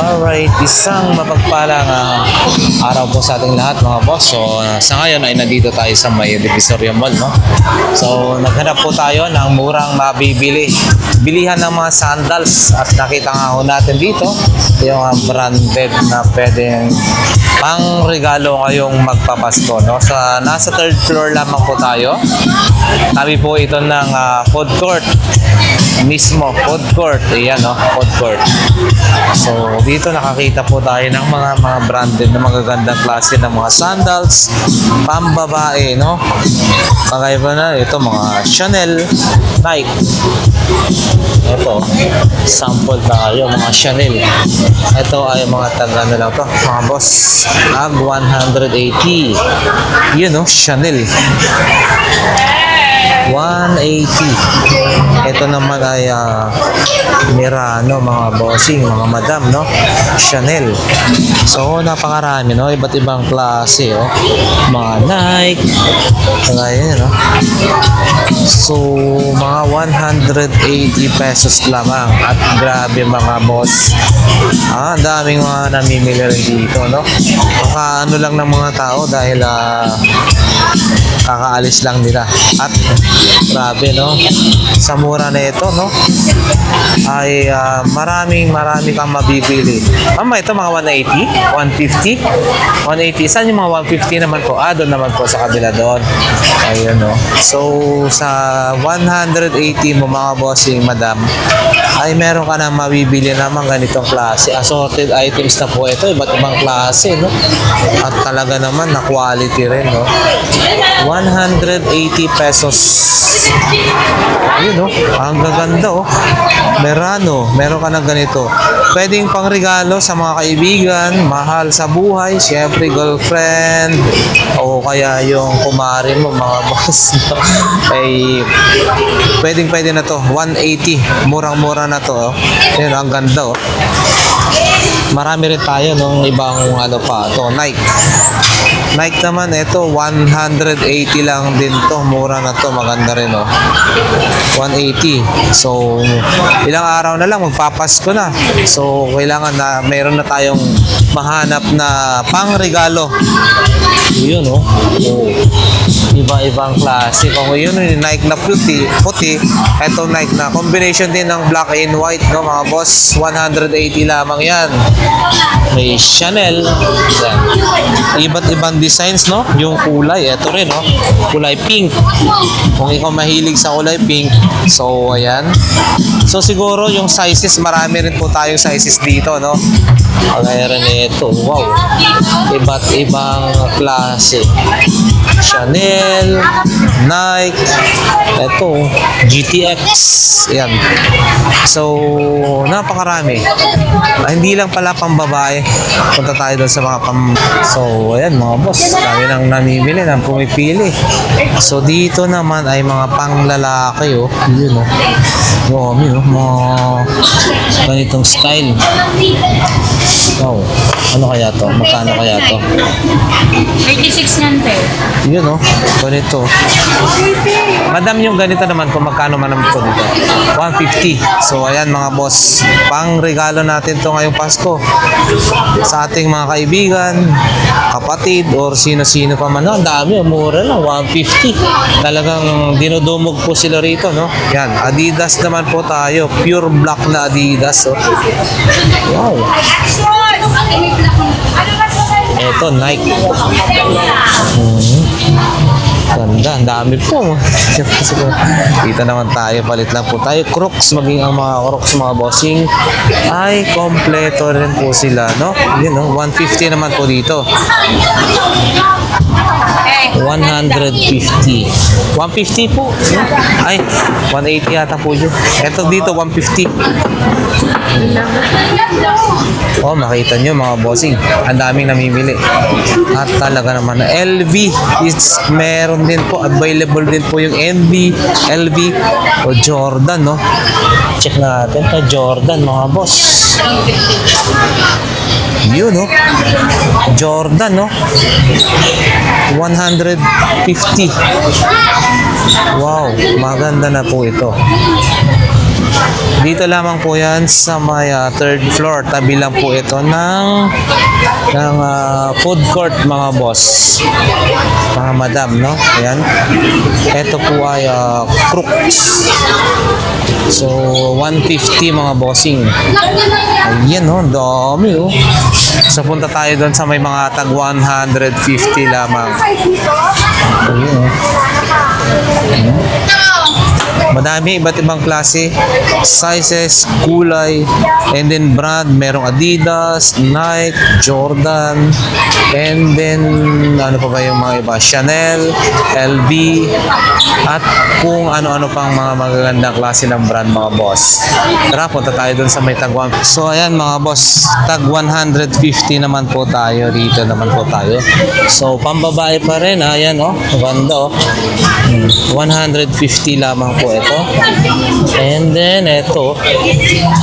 Alright, isang mapagpalang araw po sa ating lahat mga boss. So sa ngayon ay nandito tayo sa may Divisoria Mall, no? So naghanap po tayo ng murang mabibili bilihan ng mga sandals at nakita nga ho natin dito yung branded na pwedeng pang regalo ngayong magpapasko, no? Nasa third floor lamang po tayo. Tabi po ito ng food court mismo, food court. Ayan, no? Food court. So dito nakakita po tayo ng mga branded na magagandang klase ng mga sandals pambabae, no? Kagaya pa na ito mga Chanel, Nike. Ito sample tayo mga Chanel. Ito ay mga taga na lang to mga boss, ag 180. Yun, no? Chanel 180. Ito naman ay Mirano mga bossing, mga madam, no? Chanel. So napakarami, no? Iba't ibang klase, oh. Mga Nike, kagaya, no? So mga 180 pesos lamang. At grabe mga boss, daming mga namimili rin dito, no? Ano lang ng mga tao dahil kakaalis lang nila. At grabe, no? Sa mura na ito, no? Ay marami kang mabibili. Ito mga 180, 150, 180. Saan yung mga 150 naman po? Doon naman po sa kabila doon. Ayun, no? So sa 180 mo mga bossing madam, ay meron ka na mabibili naman ganitong klase. Assorted items na po ito, iba't ibang klase, no? At talaga naman na quality rin, no? 180 pesos. Ayun, no? Ang gaganda, oh. Merano, meron ka ng ganito. Pwedeng pang regalo sa mga kaibigan, mahal sa buhay, syempre girlfriend, o kaya yung kumare mo mga boss, no? Ay pwede na to. 180, murang-mura na to, oh. Ayun, ang ganda, oh. Marami rin tayo nung ibang pa to, Nike naman, ito 180 lang din to, mura na to, maganda rin, oh. 180. So ilang araw na lang magpapasko na, so kailangan na mayroon na tayong mahanap na pang regalo. Yun, oh. Iba-ibang klase. Kung yun yung Nike na puti, ito Nike na combination din ng black and white, no mga boss, 180 lamang yan. May Chanel, yan. Iba't ibang designs, no? Yung kulay, ito rin, no? Kulay pink. Kung ikaw mahilig sa kulay pink, so ayan. So siguro yung sizes, marami rin po tayong sizes dito, no? Kagaya rin ito, wow. Iba't ibang klase. Chanel, Nike, ito GTX, yan. So napakarami. Hindi lang pala pang babae, punta tayo doon sa mga so ayan mga boss, dami nang namimili, nang pumipili. So dito naman ay mga pang lalaki, oh. Yun, oh. Dami, oh. Mga ganitong style. Wow, ano kaya to? Magkano kaya to? 36 nyan, pe. Yun, oh. Ganito. Madam, yung ganito naman kung magkano man naman ito dito? 150. So ayan mga boss, pang regalo natin to ngayong Pasko sa ating mga kaibigan, kapatid, or sino-sino pa man. Ang dami, mura lang, 150. Talagang dinudumog po sila rito, no? Yan, Adidas naman po tayo, pure black na Adidas, oh. Wow. Ito, Nike. Ganda, ang dami po. Dito naman tayo, palit lang po tayo. Crocs, maging ang mga Crocs mga bossing ay kompleto rin po sila, no? Yun, no? 150 naman po dito. 150. 150 po. Ay, 180 yata po yun. Ito dito, 150. Oh, makita nyo mga bossing, ang daming namimili. At talaga naman na LV is meron din po, available din po yung LV o Jordan, no? check natin. Jordan, mga boss. Yun, no? Jordan, no? 150. Wow, maganda na po ito. Dito lamang po yan sa may third floor. Tabi lang po ito ng food court, mga boss. Mga madam, no? Ayan. Ito po ay Crooks. So, 150 mga bossing. Ayan, no? Dami, oh. So, punta tayo doon sa may mga tag 150 lamang. Ayan, oh. Madami, iba't ibang klase, sizes, kulay, and then brand, merong Adidas, Nike, Jordan, and then ano pa ba yung mga iba, Chanel, LV, at kung ano-ano pang mga magagandang klase ng brand, mga boss. Tara, punta tayo dun sa may tag 1. So ayan mga boss, tag 150 naman po tayo, dito naman po tayo. So pambabae pa rin, ayan oh, maganda oh. 150 lamang po ito. And then ito,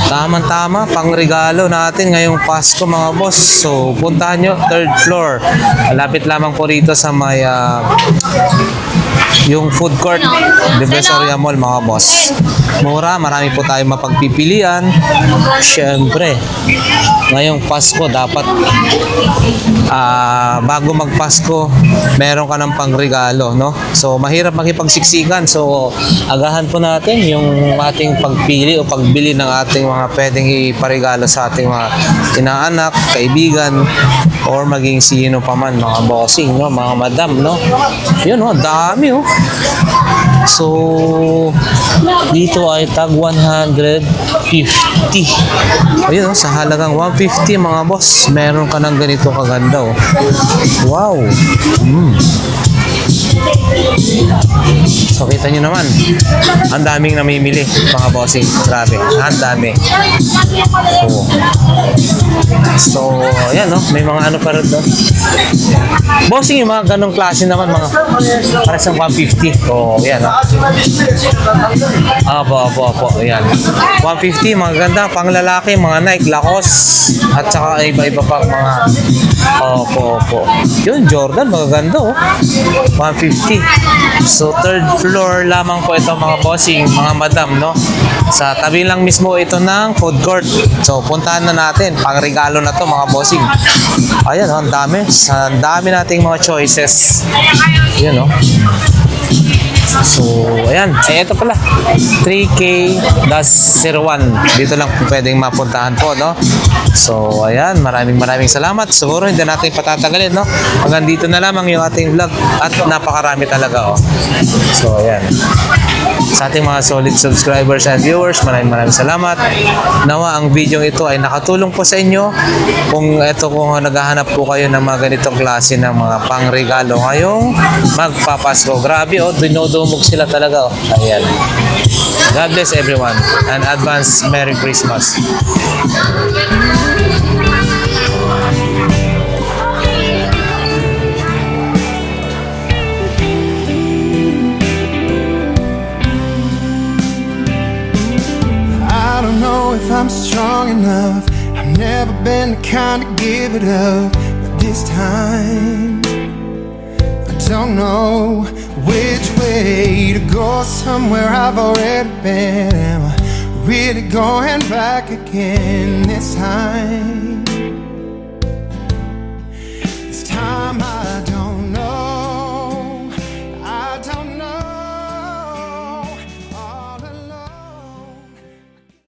tamang-tama pang regalo natin ngayong Pasko, mga boss. So puntahan nyo, third floor. Malapit lamang po rito sa may yung food court, Divisoria Mall, mga boss. Mura, marami po tayong mapagpipilian. Syempre, ngayong Pasko dapat bago magpasko meron ka ng pangregalo, no? So mahirap makipagsiksikan, so agahan po natin yung ating pagpili o pagbili ng ating mga pwedeng iparegalo sa ating mga inaanak, kaibigan, or maging sino pa man, mga bossing, no? Mga madam, no? Yun, oh, dami, oh. So dito ay tag 150. Ayun, oh, sa halagang 150, mga boss, meron ka ng ganito kaganda, oh. Wow. So kita nyo naman, ang daming namimili, mga bossing. Grabe, ang dami. So ayan, no? May mga ano pa rin doon. Bossing, yung mga ganong klase naman, mga para sa 150. So ayan, no? Apo, ayan. 150, mga ganda, pang lalaki, mga Nike, Lacoste, at saka iba-iba pang mga opo. Yun, Jordan, magaganda, oh. 150. So third floor lamang po ito, mga bossing, mga madam, no? Sa tabi lang mismo ito ng food court. So puntahan na natin, pang regalo na to, mga bossing. Ayan, oh, ang dami. Sa dami nating mga choices. Yun, no? So, ayan. Ito pala. 3K-01. Dito lang po pwedeng mapuntahan po, no? So, ayan. Maraming salamat. Siguro hindi natin patatagalin, no? Hanggang dito na lamang yung ating vlog. At napakarami talaga, oh. So, ayan. Sa ating mga solid subscribers and viewers, maraming salamat. Nawa ang video ito ay nakatulong po sa inyo. Kung naghahanap po kayo ng mga ganitong klase ng mga pangregalo ngayong magpapasko. Grabe, oh, dinodumog sila talaga, oh. Ayan. God bless everyone and advance Merry Christmas. I don't know if I'm strong enough. I've never been the kind to give it up, but this time I don't know which way to go. Somewhere I've already been. Am I really going back again this time? This time I